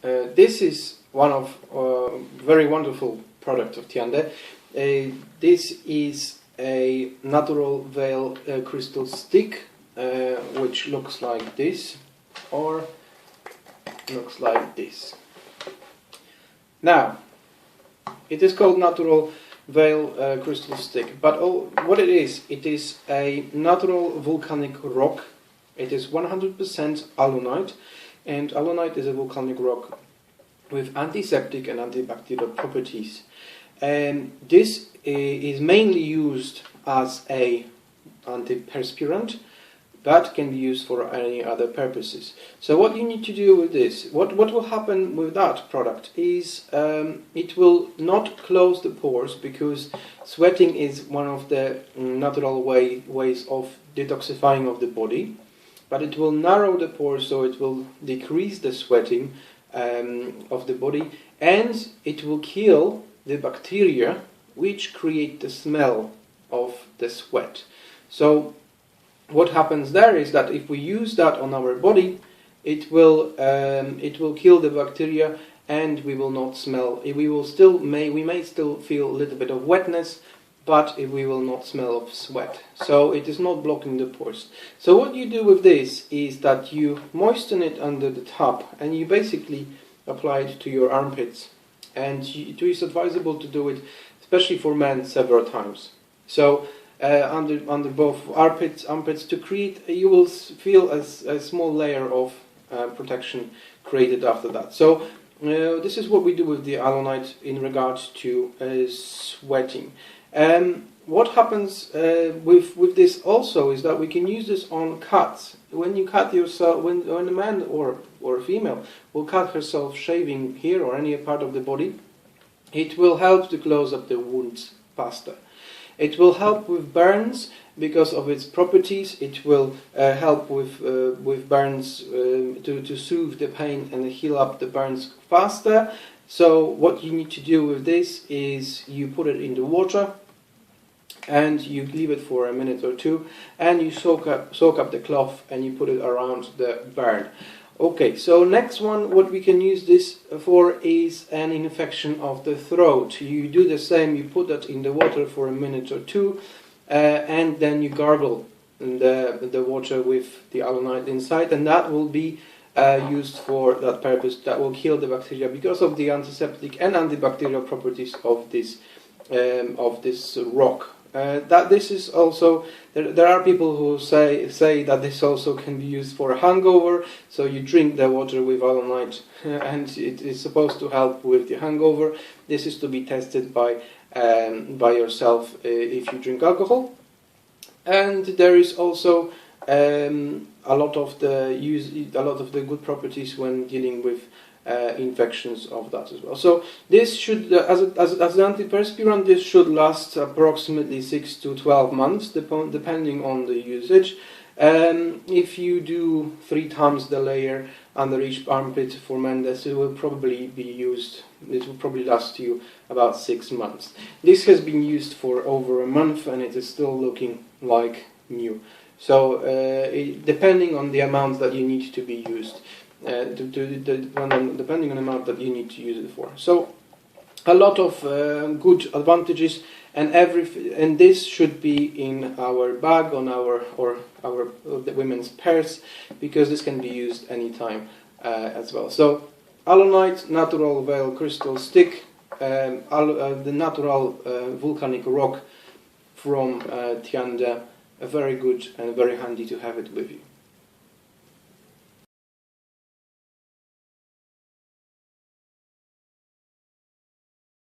This is one of very wonderful product of TianDe. This is a natural veil crystal stick, which looks like this, or looks like this. Now, it is called natural veil crystal stick, but what it is a natural volcanic rock. It is 100% alunite, and alunite is a volcanic rock with antiseptic and antibacterial properties. And this is mainly used as a antiperspirant, but can be used for any other purposes. So what you need to do with this, what will happen with that product is it will not close the pores, because sweating is one of the natural ways of detoxifying of the body, but it will narrow the pores, so it will decrease the sweating of the body, and it will kill the bacteria which create the smell of the sweat. So what happens there is that if we use that on our body, it will kill the bacteria, and we will not smell. We may still feel a little bit of wetness, but we will not smell of sweat. So it is not blocking the pores. So what you do with this is that you moisten it under the tub, and you basically apply it to your armpits. And it is advisable to do it, especially for men, several times. So under both armpits to create, you will feel a small layer of protection created after that. So this is what we do with the alunite in regards to sweating. What happens with this also is that we can use this on cuts. When you cut yourself, when a man or a female will cut herself shaving here or any part of the body, it will help to close up the wounds faster. It will help with burns because of its properties. It will help with burns to soothe the pain and heal up the burns faster. So what you need to do with this is you put it in the water, and you leave it for a minute or two, and you soak up the cloth, and you put it around the burn. Okay, so next one, what we can use this for is an infection of the throat. You do the same, you put that in the water for a minute or two, and then you gargle the water with the alunite inside, and that will be used for that purpose. That will kill the bacteria because of the antiseptic and antibacterial properties of this rock. This is also, there are people who say that this also can be used for a hangover. So you drink the water with alunite, and it is supposed to help with the hangover. This is to be tested by yourself if you drink alcohol. And there is also a lot of the good properties when dealing with infections of that as well. So this should, as an antiperspirant, this should last approximately 6 to 12 months, depending on the usage. If you do 3 times the layer under each armpit for men, this will probably be used. It will probably last you about 6 months. This has been used for over a month, and it is still looking like new. So depending on the amount that you need to be used. Depending on the amount that you need to use it for. So a lot of good advantages, and this should be in our bag, on the women's purse, because this can be used anytime as well. So alunite, natural veil crystal stick, the natural volcanic rock from TianDe, very good and very handy to have it with you.